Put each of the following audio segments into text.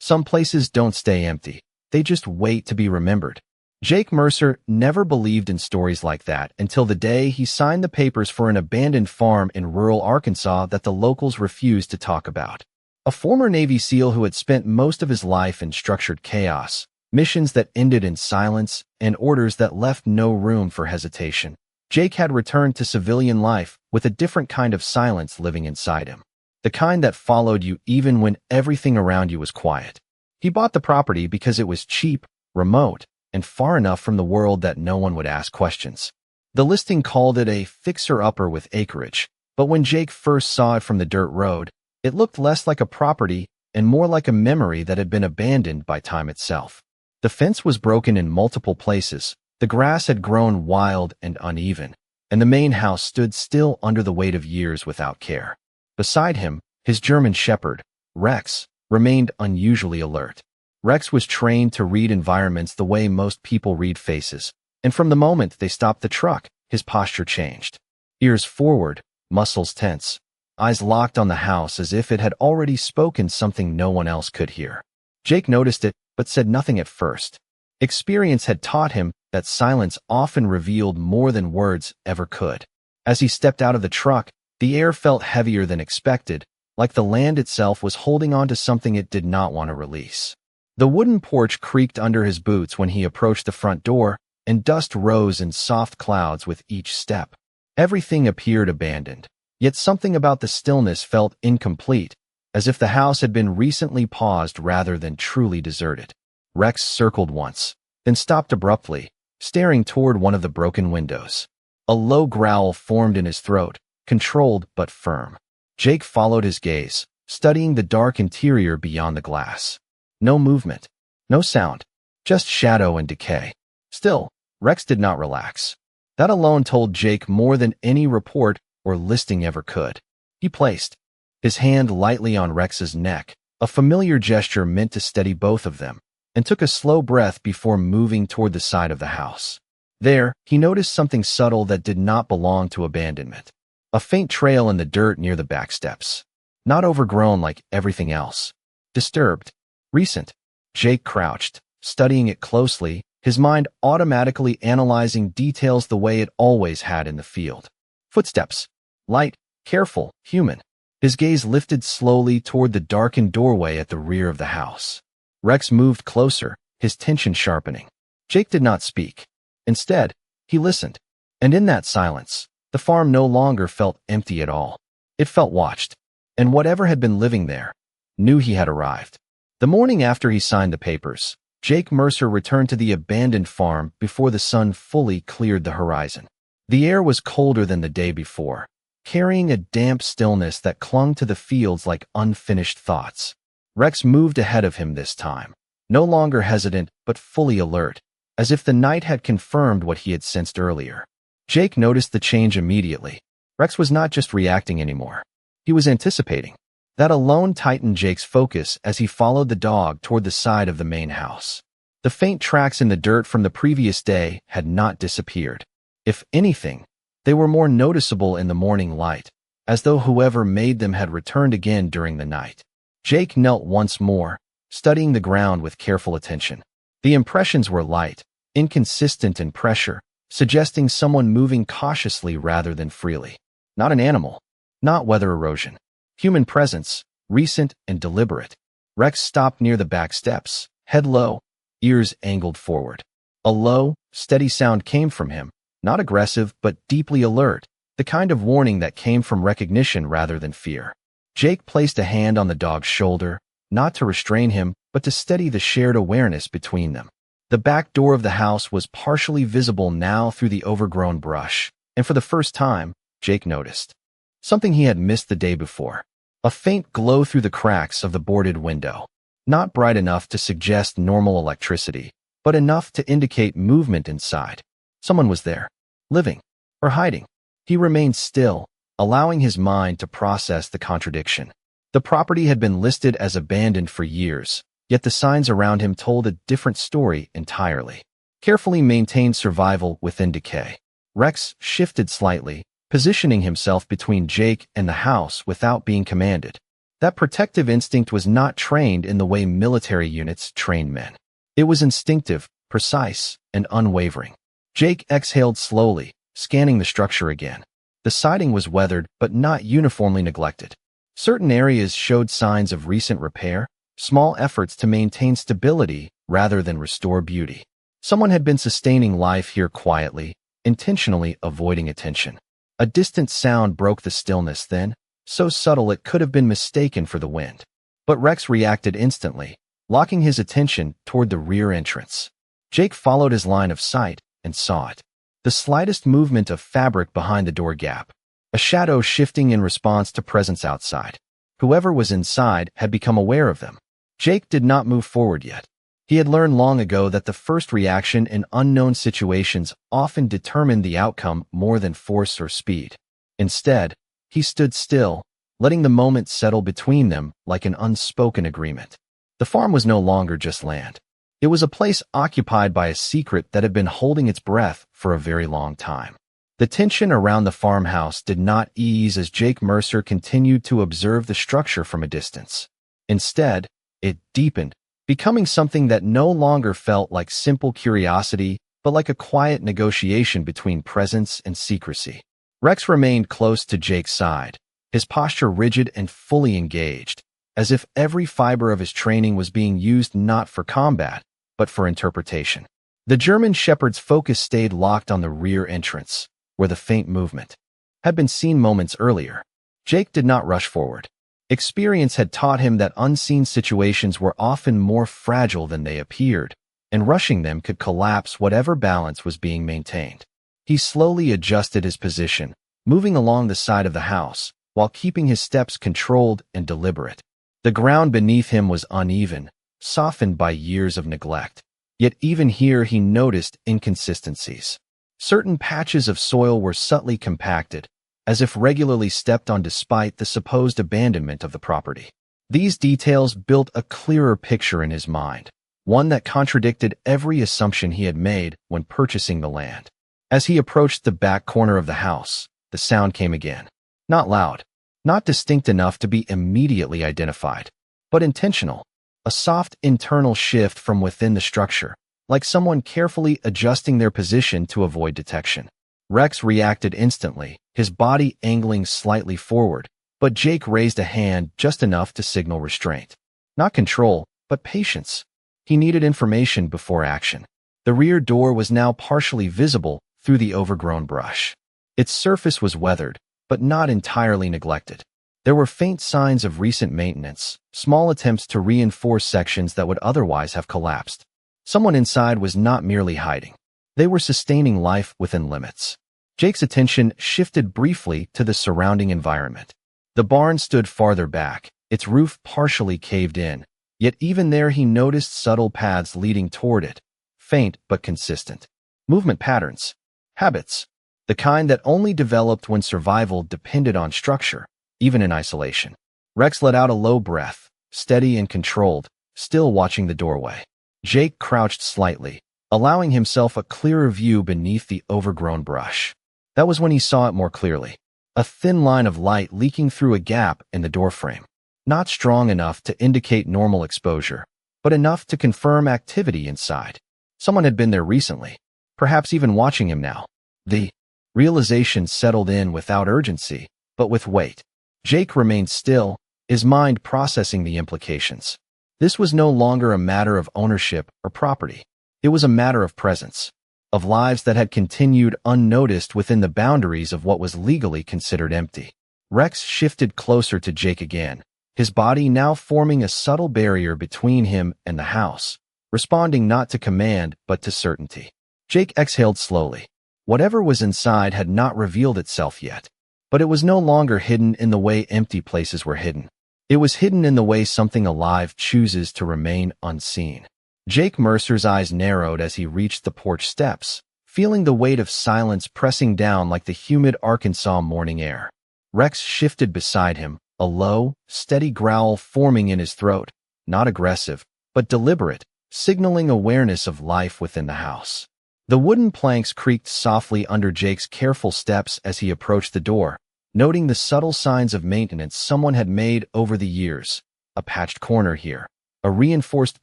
Some places don't stay empty. They just wait to be remembered. Jake Mercer never believed in stories like that until the day he signed the papers for an abandoned farm in rural Arkansas that the locals refused to talk about. A former Navy SEAL who had spent most of his life in structured chaos, missions that ended in silence, and orders that left no room for hesitation, Jake had returned to civilian life with a different kind of silence living inside him. The kind that followed you even when everything around you was quiet. He bought the property because it was cheap, remote, and far enough from the world that no one would ask questions. The listing called it a fixer-upper with acreage, but when Jake first saw it from the dirt road, it looked less like a property and more like a memory that had been abandoned by time itself. The fence was broken in multiple places, the grass had grown wild and uneven, and the main house stood still under the weight of years without care. Beside him, his German shepherd, Rex, remained unusually alert. Rex was trained to read environments the way most people read faces, and from the moment they stopped the truck, his posture changed. Ears forward, muscles tense, eyes locked on the house as if it had already spoken something no one else could hear. Jake noticed it, but said nothing at first. Experience had taught him that silence often revealed more than words ever could. As he stepped out of the truck, the air felt heavier than expected, like the land itself was holding on to something it did not want to release. The wooden porch creaked under his boots when he approached the front door, and dust rose in soft clouds with each step. Everything appeared abandoned, yet something about the stillness felt incomplete, as if the house had been recently paused rather than truly deserted. Rex circled once, then stopped abruptly, staring toward one of the broken windows. A low growl formed in his throat, controlled but firm. Jake followed his gaze, studying the dark interior beyond the glass. No movement, no sound, just shadow and decay. Still, Rex did not relax. That alone told Jake more than any report or listing ever could. He placed his hand lightly on Rex's neck, a familiar gesture meant to steady both of them, and took a slow breath before moving toward the side of the house. There, he noticed something subtle that did not belong to abandonment. A faint trail in the dirt near the back steps. Not overgrown like everything else. Disturbed. Recent. Jake crouched, studying it closely, his mind automatically analyzing details the way it always had in the field. Footsteps. Light, careful, human. His gaze lifted slowly toward the darkened doorway at the rear of the house. Rex moved closer, his tension sharpening. Jake did not speak. Instead, he listened. And in that silence, the farm no longer felt empty at all. It felt watched. And whatever had been living there knew he had arrived. The morning after he signed the papers, Jake Mercer returned to the abandoned farm before the sun fully cleared the horizon. The air was colder than the day before, carrying a damp stillness that clung to the fields like unfinished thoughts. Rex moved ahead of him this time, no longer hesitant but fully alert, as if the night had confirmed what he had sensed earlier. Jake noticed the change immediately. Rex was not just reacting anymore. He was anticipating. That alone tightened Jake's focus as he followed the dog toward the side of the main house. The faint tracks in the dirt from the previous day had not disappeared. If anything, they were more noticeable in the morning light, as though whoever made them had returned again during the night. Jake knelt once more, studying the ground with careful attention. The impressions were light, inconsistent in pressure, suggesting someone moving cautiously rather than freely. Not an animal, not weather erosion. Human presence, recent and deliberate. Rex stopped near the back steps, head low, ears angled forward. A low, steady sound came from him, not aggressive but deeply alert, the kind of warning that came from recognition rather than fear. Jake placed a hand on the dog's shoulder, not to restrain him, but to steady the shared awareness between them. The back door of the house was partially visible now through the overgrown brush, and for the first time, Jake noticed something he had missed the day before. A faint glow through the cracks of the boarded window. Not bright enough to suggest normal electricity, but enough to indicate movement inside. Someone was there, living, or hiding. He remained still, allowing his mind to process the contradiction. The property had been listed as abandoned for years, yet the signs around him told a different story entirely. Carefully maintained survival within decay. Rex shifted slightly, positioning himself between Jake and the house without being commanded. That protective instinct was not trained in the way military units train men. It was instinctive, precise, and unwavering. Jake exhaled slowly, scanning the structure again. The siding was weathered but not uniformly neglected. Certain areas showed signs of recent repair, small efforts to maintain stability rather than restore beauty. Someone had been sustaining life here quietly, intentionally avoiding attention. A distant sound broke the stillness then, so subtle it could have been mistaken for the wind. But Rex reacted instantly, locking his attention toward the rear entrance. Jake followed his line of sight and saw it. The slightest movement of fabric behind the door gap. A shadow shifting in response to presence outside. Whoever was inside had become aware of them. Jake did not move forward yet. He had learned long ago that the first reaction in unknown situations often determined the outcome more than force or speed. Instead, he stood still, letting the moment settle between them like an unspoken agreement. The farm was no longer just land. It was a place occupied by a secret that had been holding its breath for a very long time. The tension around the farmhouse did not ease as Jake Mercer continued to observe the structure from a distance. Instead, it deepened, becoming something that no longer felt like simple curiosity, but like a quiet negotiation between presence and secrecy. Rex remained close to Jake's side, his posture rigid and fully engaged, as if every fiber of his training was being used not for combat, but for interpretation. The German shepherd's focus stayed locked on the rear entrance, where the faint movement had been seen moments earlier. Jake did not rush forward. Experience had taught him that unseen situations were often more fragile than they appeared, and rushing them could collapse whatever balance was being maintained. He slowly adjusted his position, moving along the side of the house, while keeping his steps controlled and deliberate. The ground beneath him was uneven, softened by years of neglect. Yet even here he noticed inconsistencies. Certain patches of soil were subtly compacted, as if regularly stepped on despite the supposed abandonment of the property. These details built a clearer picture in his mind, one that contradicted every assumption he had made when purchasing the land. As he approached the back corner of the house, the sound came again. Not loud, not distinct enough to be immediately identified, but intentional. A soft internal shift from within the structure, like someone carefully adjusting their position to avoid detection. Rex reacted instantly, his body angling slightly forward, but Jake raised a hand just enough to signal restraint. Not control, but patience. He needed information before action. The rear door was now partially visible through the overgrown brush. Its surface was weathered, but not entirely neglected. There were faint signs of recent maintenance, small attempts to reinforce sections that would otherwise have collapsed. Someone inside was not merely hiding. They were sustaining life within limits. Jake's attention shifted briefly to the surrounding environment. The barn stood farther back, its roof partially caved in, yet even there he noticed subtle paths leading toward it, faint but consistent. Movement patterns, habits, the kind that only developed when survival depended on structure, even in isolation. Rex let out a low breath, steady and controlled, still watching the doorway. Jake crouched slightly, allowing himself a clearer view beneath the overgrown brush. That was when he saw it more clearly. A thin line of light leaking through a gap in the doorframe. Not strong enough to indicate normal exposure, but enough to confirm activity inside. Someone had been there recently, perhaps even watching him now. The realization settled in without urgency, but with weight. Jake remained still, his mind processing the implications. This was no longer a matter of ownership or property. It was a matter of presence, of lives that had continued unnoticed within the boundaries of what was legally considered empty. Rex shifted closer to Jake again, his body now forming a subtle barrier between him and the house, responding not to command but to certainty. Jake exhaled slowly. Whatever was inside had not revealed itself yet, but it was no longer hidden in the way empty places were hidden. It was hidden in the way something alive chooses to remain unseen. Jake Mercer's eyes narrowed as he reached the porch steps, feeling the weight of silence pressing down like the humid Arkansas morning air. Rex shifted beside him, a low, steady growl forming in his throat, not aggressive, but deliberate, signaling awareness of life within the house. The wooden planks creaked softly under Jake's careful steps as he approached the door, noting the subtle signs of maintenance someone had made over the years. A patched corner here, a reinforced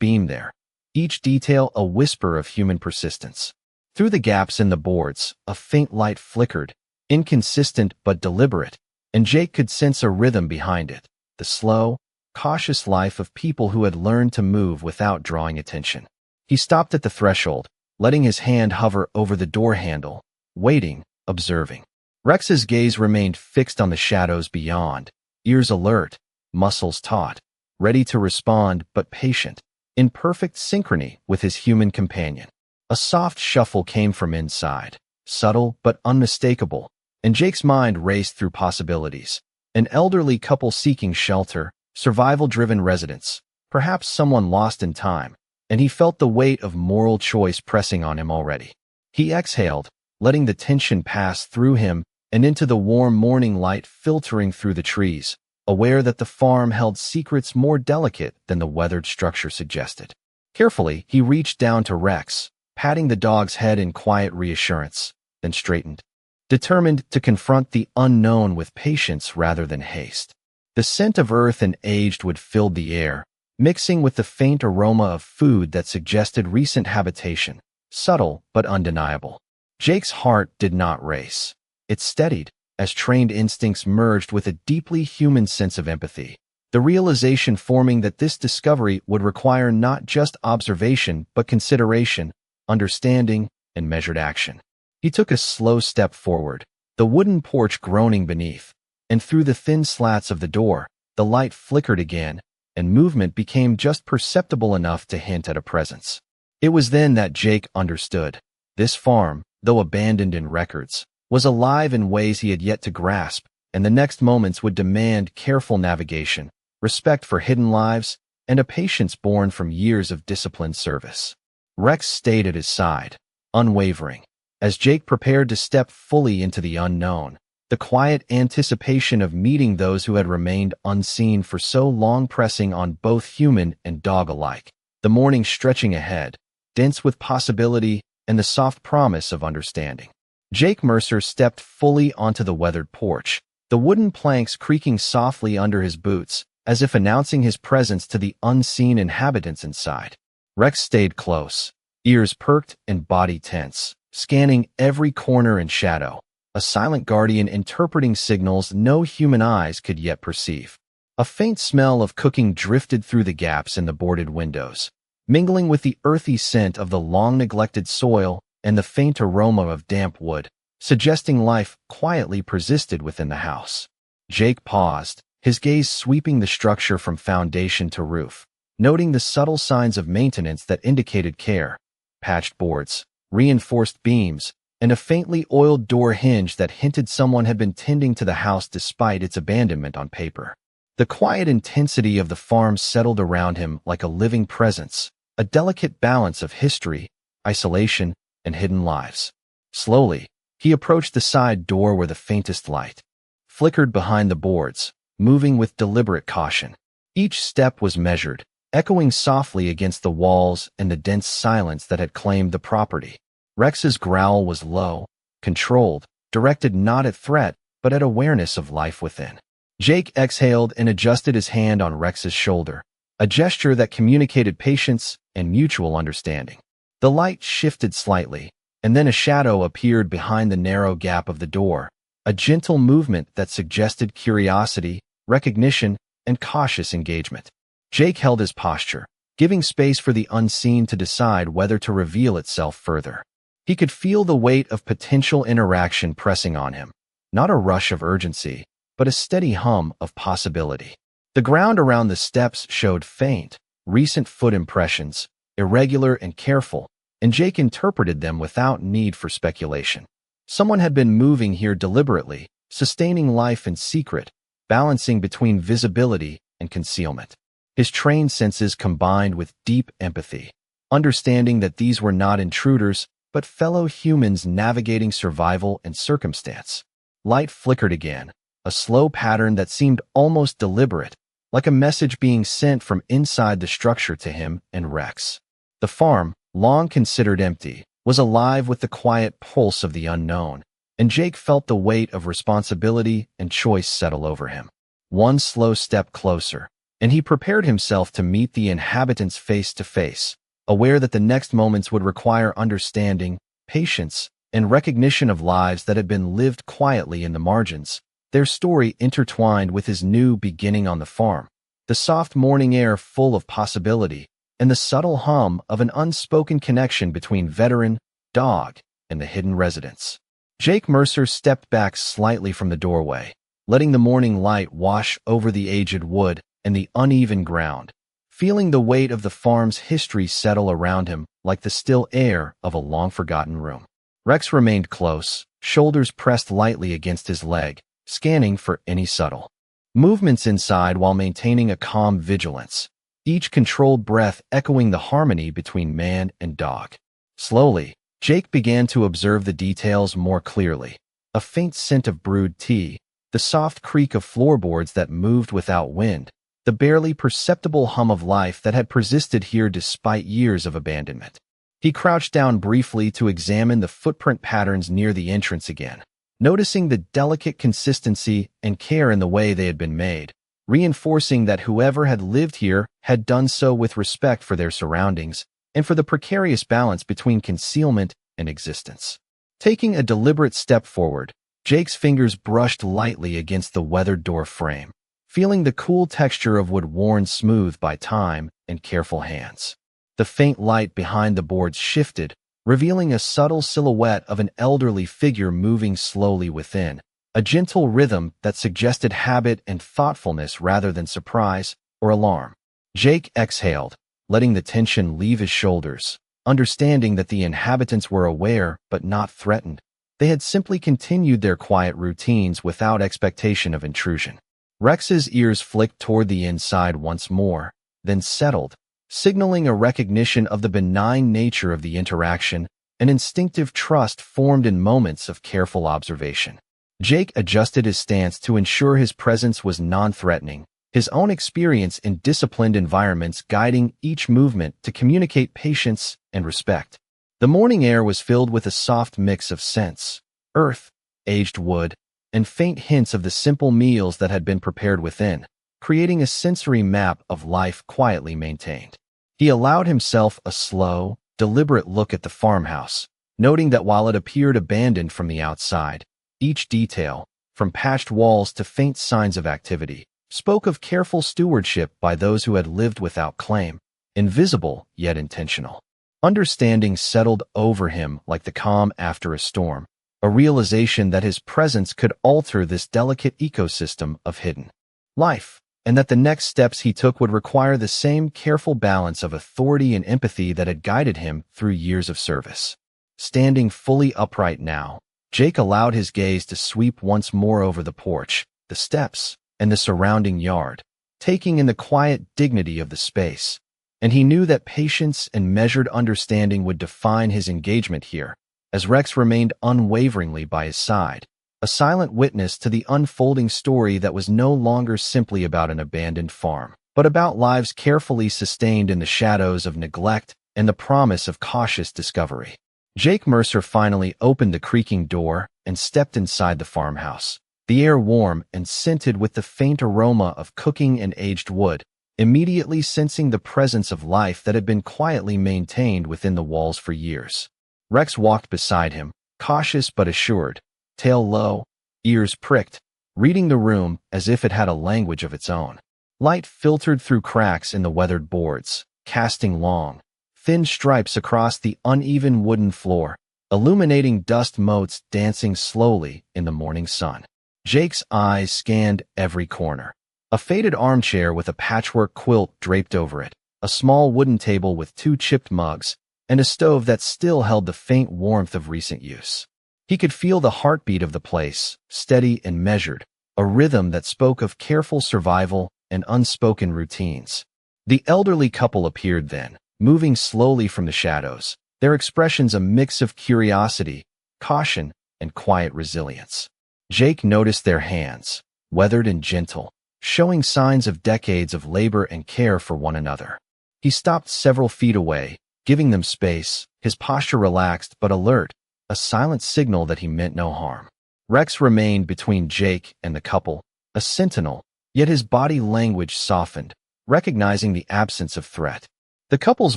beam there, each detail a whisper of human persistence. Through the gaps in the boards, a faint light flickered, inconsistent but deliberate, and Jake could sense a rhythm behind it, the slow, cautious life of people who had learned to move without drawing attention. He stopped at the threshold, letting his hand hover over the door handle, waiting, observing. Rex's gaze remained fixed on the shadows beyond, ears alert, muscles taut, ready to respond but patient, in perfect synchrony with his human companion. A soft shuffle came from inside, subtle but unmistakable, and Jake's mind raced through possibilities. An elderly couple seeking shelter, survival-driven residents, perhaps someone lost in time, and he felt the weight of moral choice pressing on him already. He exhaled, letting the tension pass through him and into the warm morning light filtering through the trees, aware that the farm held secrets more delicate than the weathered structure suggested. Carefully, he reached down to Rex, patting the dog's head in quiet reassurance, then straightened, determined to confront the unknown with patience rather than haste. The scent of earth and aged wood filled the air, mixing with the faint aroma of food that suggested recent habitation, subtle but undeniable. Jake's heart did not race. It steadied, as trained instincts merged with a deeply human sense of empathy, the realization forming that this discovery would require not just observation but consideration, understanding, and measured action. He took a slow step forward, the wooden porch groaning beneath, and through the thin slats of the door, the light flickered again, and movement became just perceptible enough to hint at a presence. It was then that Jake understood. This farm, though abandoned in records, was alive in ways he had yet to grasp, and the next moments would demand careful navigation, respect for hidden lives, and a patience born from years of disciplined service. Rex stayed at his side, unwavering, as Jake prepared to step fully into the unknown, the quiet anticipation of meeting those who had remained unseen for so long pressing on both human and dog alike, the morning stretching ahead, dense with possibility and the soft promise of understanding. Jake Mercer stepped fully onto the weathered porch, the wooden planks creaking softly under his boots, as if announcing his presence to the unseen inhabitants inside. Rex stayed close, ears perked and body tense, scanning every corner and shadow, a silent guardian interpreting signals no human eyes could yet perceive. A faint smell of cooking drifted through the gaps in the boarded windows, mingling with the earthy scent of the long-neglected soil and the faint aroma of damp wood, suggesting life quietly persisted within the house. Jake paused, his gaze sweeping the structure from foundation to roof, noting the subtle signs of maintenance that indicated care: patched boards, reinforced beams, and a faintly oiled door hinge that hinted someone had been tending to the house despite its abandonment on paper. The quiet intensity of the farm settled around him like a living presence, a delicate balance of history, isolation, and hidden lives. Slowly, he approached the side door where the faintest light flickered behind the boards, moving with deliberate caution. Each step was measured, echoing softly against the walls and the dense silence that had claimed the property. Rex's growl was low, controlled, directed not at threat, but at awareness of life within. Jake exhaled and adjusted his hand on Rex's shoulder, a gesture that communicated patience and mutual understanding. The light shifted slightly, and then a shadow appeared behind the narrow gap of the door, a gentle movement that suggested curiosity, recognition, and cautious engagement. Jake held his posture, giving space for the unseen to decide whether to reveal itself further. He could feel the weight of potential interaction pressing on him, not a rush of urgency, but a steady hum of possibility. The ground around the steps showed faint, recent foot impressions, irregular and careful, and Jake interpreted them without need for speculation. Someone had been moving here deliberately, sustaining life in secret, balancing between visibility and concealment. His trained senses combined with deep empathy, understanding that these were not intruders, but fellow humans navigating survival and circumstance. Light flickered again, a slow pattern that seemed almost deliberate, like a message being sent from inside the structure to him and Rex. The farm, long considered empty, was alive with the quiet pulse of the unknown, and Jake felt the weight of responsibility and choice settle over him. One slow step closer, and he prepared himself to meet the inhabitants face to face, aware that the next moments would require understanding, patience, and recognition of lives that had been lived quietly in the margins, their story intertwined with his new beginning on the farm, the soft morning air full of possibility, and the subtle hum of an unspoken connection between veteran, dog, and the hidden residents. Jake Mercer stepped back slightly from the doorway, letting the morning light wash over the aged wood and the uneven ground, feeling the weight of the farm's history settle around him like the still air of a long-forgotten room. Rex remained close, shoulders pressed lightly against his leg, scanning for any subtle movements inside while maintaining a calm vigilance, each controlled breath echoing the harmony between man and dog. Slowly, Jake began to observe the details more clearly. A faint scent of brewed tea, the soft creak of floorboards that moved without wind, the barely perceptible hum of life that had persisted here despite years of abandonment. He crouched down briefly to examine the footprint patterns near the entrance again, noticing the delicate consistency and care in the way they had been made, reinforcing that whoever had lived here had done so with respect for their surroundings and for the precarious balance between concealment and existence. Taking a deliberate step forward, Jake's fingers brushed lightly against the weathered door frame, feeling the cool texture of wood worn smooth by time and careful hands. The faint light behind the boards shifted, revealing a subtle silhouette of an elderly figure moving slowly within, a gentle rhythm that suggested habit and thoughtfulness rather than surprise or alarm. Jake exhaled, letting the tension leave his shoulders, understanding that the inhabitants were aware but not threatened. They had simply continued their quiet routines without expectation of intrusion. Rex's ears flicked toward the inside once more, then settled, signaling a recognition of the benign nature of the interaction, an instinctive trust formed in moments of careful observation. Jake adjusted his stance to ensure his presence was non-threatening, his own experience in disciplined environments guiding each movement to communicate patience and respect. The morning air was filled with a soft mix of scents, earth, aged wood, and faint hints of the simple meals that had been prepared within, creating a sensory map of life quietly maintained. He allowed himself a slow, deliberate look at the farmhouse, noting that while it appeared abandoned from the outside, each detail, from patched walls to faint signs of activity, spoke of careful stewardship by those who had lived without claim, invisible yet intentional. Understanding settled over him like the calm after a storm, a realization that his presence could alter this delicate ecosystem of hidden life, and that the next steps he took would require the same careful balance of authority and empathy that had guided him through years of service. Standing fully upright now, Jake allowed his gaze to sweep once more over the porch, the steps, and the surrounding yard, taking in the quiet dignity of the space. And he knew that patience and measured understanding would define his engagement here, as Rex remained unwaveringly by his side, a silent witness to the unfolding story that was no longer simply about an abandoned farm, but about lives carefully sustained in the shadows of neglect and the promise of cautious discovery. Jake Mercer finally opened the creaking door and stepped inside the farmhouse, the air warm and scented with the faint aroma of cooking and aged wood, immediately sensing the presence of life that had been quietly maintained within the walls for years. Rex walked beside him, cautious but assured, tail low, ears pricked, reading the room as if it had a language of its own. Light filtered through cracks in the weathered boards, casting long, thin stripes across the uneven wooden floor, illuminating dust motes dancing slowly in the morning sun. Jake's eyes scanned every corner. A faded armchair with a patchwork quilt draped over it, a small wooden table with 2 chipped mugs, and a stove that still held the faint warmth of recent use. He could feel the heartbeat of the place, steady and measured, a rhythm that spoke of careful survival and unspoken routines. The elderly couple appeared then, moving slowly from the shadows, their expressions a mix of curiosity, caution, and quiet resilience. Jake noticed their hands, weathered and gentle, showing signs of decades of labor and care for one another. He stopped several feet away, giving them space, his posture relaxed but alert, a silent signal that he meant no harm. Rex remained between Jake and the couple, a sentinel, yet his body language softened, recognizing the absence of threat. The couple's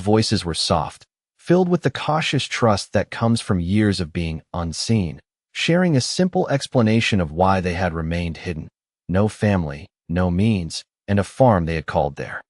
voices were soft, filled with the cautious trust that comes from years of being unseen, sharing a simple explanation of why they had remained hidden. No family, no means, and a farm they had called their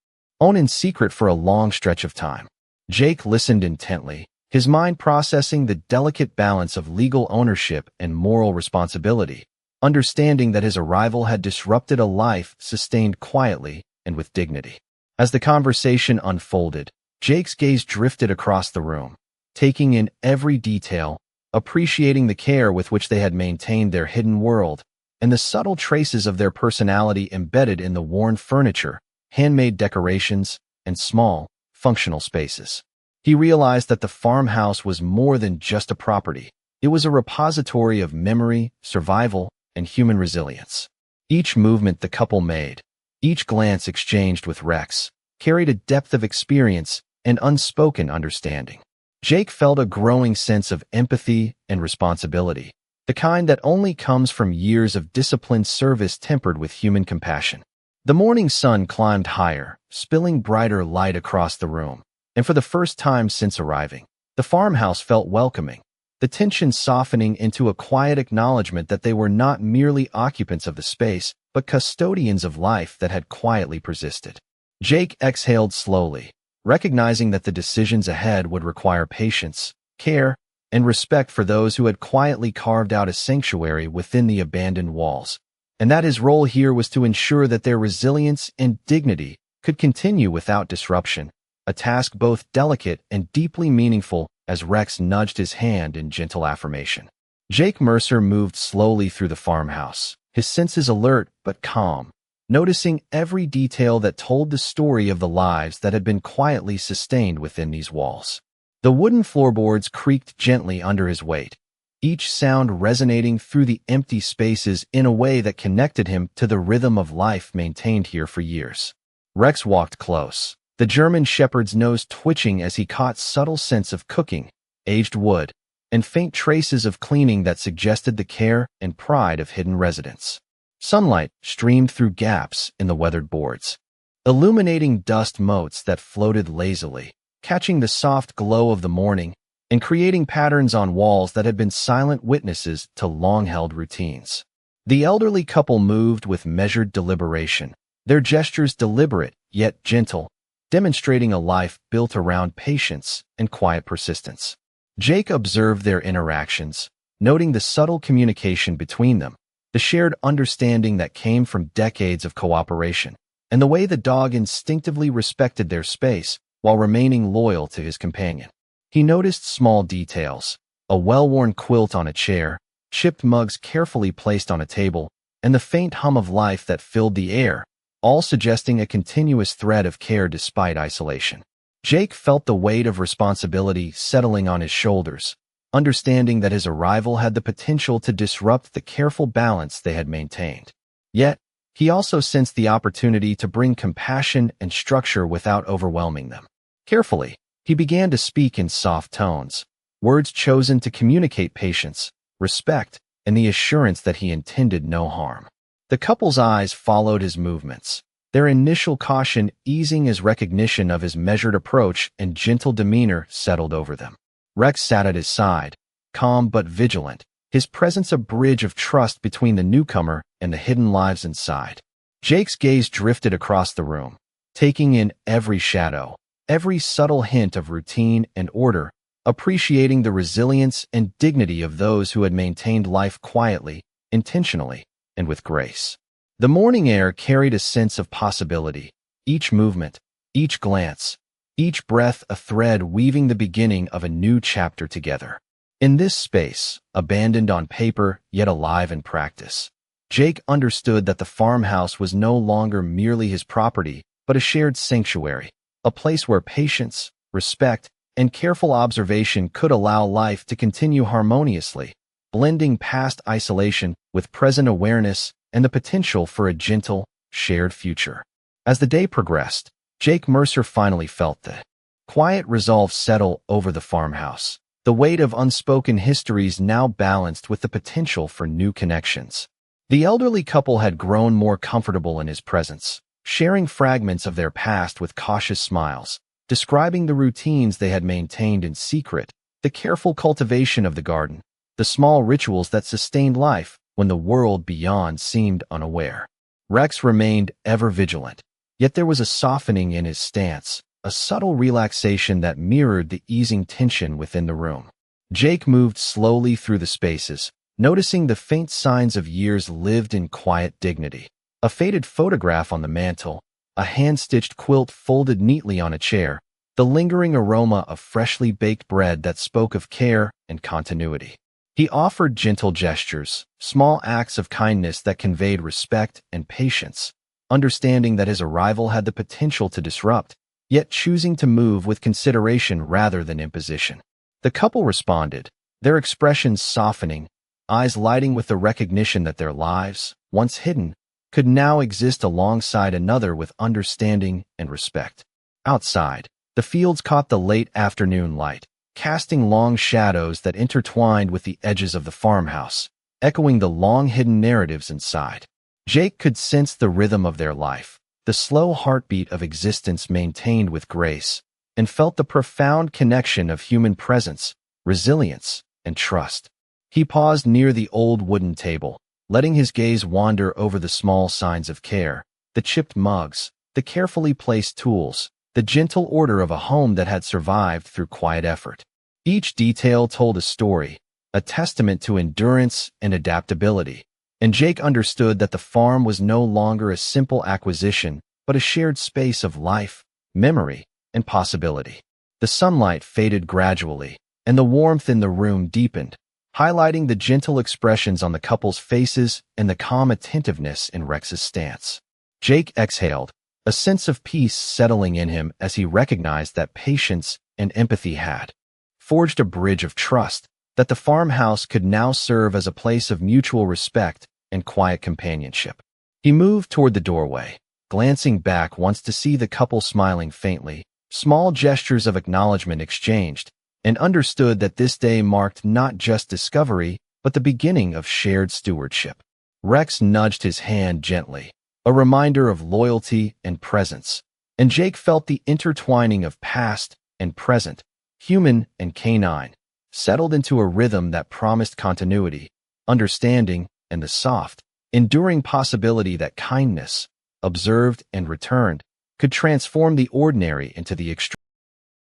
own in secret for a long stretch of time. Jake listened intently, his mind processing the delicate balance of legal ownership and moral responsibility, understanding that his arrival had disrupted a life sustained quietly and with dignity. As the conversation unfolded, Jake's gaze drifted across the room, taking in every detail, appreciating the care with which they had maintained their hidden world, and the subtle traces of their personality embedded in the worn furniture, handmade decorations, and small, functional spaces. He realized that the farmhouse was more than just a property. It was a repository of memory, survival, and human resilience. Each movement the couple made, each glance exchanged with Rex, carried a depth of experience and unspoken understanding. Jake felt a growing sense of empathy and responsibility, the kind that only comes from years of disciplined service tempered with human compassion. The morning sun climbed higher, spilling brighter light across the room, and for the first time since arriving, the farmhouse felt welcoming, the tension softening into a quiet acknowledgement that they were not merely occupants of the space, but custodians of life that had quietly persisted. Jake exhaled slowly, recognizing that the decisions ahead would require patience, care, and respect for those who had quietly carved out a sanctuary within the abandoned walls, and that his role here was to ensure that their resilience and dignity could continue without disruption, a task both delicate and deeply meaningful as Rex nudged his hand in gentle affirmation. Jake Mercer moved slowly through the farmhouse, his senses alert but calm, noticing every detail that told the story of the lives that had been quietly sustained within these walls. The wooden floorboards creaked gently under his weight, each sound resonating through the empty spaces in a way that connected him to the rhythm of life maintained here for years. Rex walked close, the German shepherd's nose twitching as he caught subtle scents of cooking, aged wood, and faint traces of cleaning that suggested the care and pride of hidden residents. Sunlight streamed through gaps in the weathered boards, illuminating dust motes that floated lazily, catching the soft glow of the morning and creating patterns on walls that had been silent witnesses to long-held routines. The elderly couple moved with measured deliberation, their gestures deliberate yet gentle, demonstrating a life built around patience and quiet persistence. Jake observed their interactions, noting the subtle communication between them, the shared understanding that came from decades of cooperation, and the way the dog instinctively respected their space while remaining loyal to his companion. He noticed small details, a well-worn quilt on a chair, chipped mugs carefully placed on a table, and the faint hum of life that filled the air, all suggesting a continuous thread of care despite isolation. Jake felt the weight of responsibility settling on his shoulders, understanding that his arrival had the potential to disrupt the careful balance they had maintained. Yet, he also sensed the opportunity to bring compassion and structure without overwhelming them. Carefully, he began to speak in soft tones, words chosen to communicate patience, respect, and the assurance that he intended no harm. The couple's eyes followed his movements, their initial caution easing as recognition of his measured approach and gentle demeanor settled over them. Rex sat at his side, calm but vigilant, his presence a bridge of trust between the newcomer and the hidden lives inside. Jake's gaze drifted across the room, taking in every shadow, every subtle hint of routine and order, appreciating the resilience and dignity of those who had maintained life quietly, intentionally, and with grace. The morning air carried a sense of possibility, each movement, each glance, each breath a thread weaving the beginning of a new chapter together. In this space, abandoned on paper yet alive in practice, Jake understood that the farmhouse was no longer merely his property, but a shared sanctuary, a place where patience, respect, and careful observation could allow life to continue harmoniously, blending past isolation with present awareness and the potential for a gentle, shared future. As the day progressed, Jake Mercer finally felt the quiet resolve settle over the farmhouse, the weight of unspoken histories now balanced with the potential for new connections. The elderly couple had grown more comfortable in his presence, sharing fragments of their past with cautious smiles, describing the routines they had maintained in secret, the careful cultivation of the garden, the small rituals that sustained life when the world beyond seemed unaware. Rex remained ever vigilant, yet there was a softening in his stance, a subtle relaxation that mirrored the easing tension within the room. Jake moved slowly through the spaces, noticing the faint signs of years lived in quiet dignity. A faded photograph on the mantel, a hand-stitched quilt folded neatly on a chair, the lingering aroma of freshly baked bread that spoke of care and continuity. He offered gentle gestures, small acts of kindness that conveyed respect and patience, understanding that his arrival had the potential to disrupt, yet choosing to move with consideration rather than imposition. The couple responded, their expressions softening, eyes lighting with the recognition that their lives, once hidden, could now exist alongside another with understanding and respect. Outside, the fields caught the late afternoon light, casting long shadows that intertwined with the edges of the farmhouse, echoing the long-hidden narratives inside. Jake could sense the rhythm of their life, the slow heartbeat of existence maintained with grace, and felt the profound connection of human presence, resilience, and trust. He paused near the old wooden table, letting his gaze wander over the small signs of care, the chipped mugs, the carefully placed tools, the gentle order of a home that had survived through quiet effort. Each detail told a story, a testament to endurance and adaptability, and Jake understood that the farm was no longer a simple acquisition, but a shared space of life, memory, and possibility. The sunlight faded gradually, and the warmth in the room deepened, highlighting the gentle expressions on the couple's faces and the calm attentiveness in Rex's stance. Jake exhaled, a sense of peace settling in him as he recognized that patience and empathy had forged a bridge of trust, that the farmhouse could now serve as a place of mutual respect and quiet companionship. He moved toward the doorway, glancing back once to see the couple smiling faintly, small gestures of acknowledgement exchanged, and understood that this day marked not just discovery, but the beginning of shared stewardship. Rex nudged his hand gently, a reminder of loyalty and presence, and Jake felt the intertwining of past and present, human and canine, settled into a rhythm that promised continuity, understanding, and the soft, enduring possibility that kindness, observed and returned, could transform the ordinary into the extraordinary.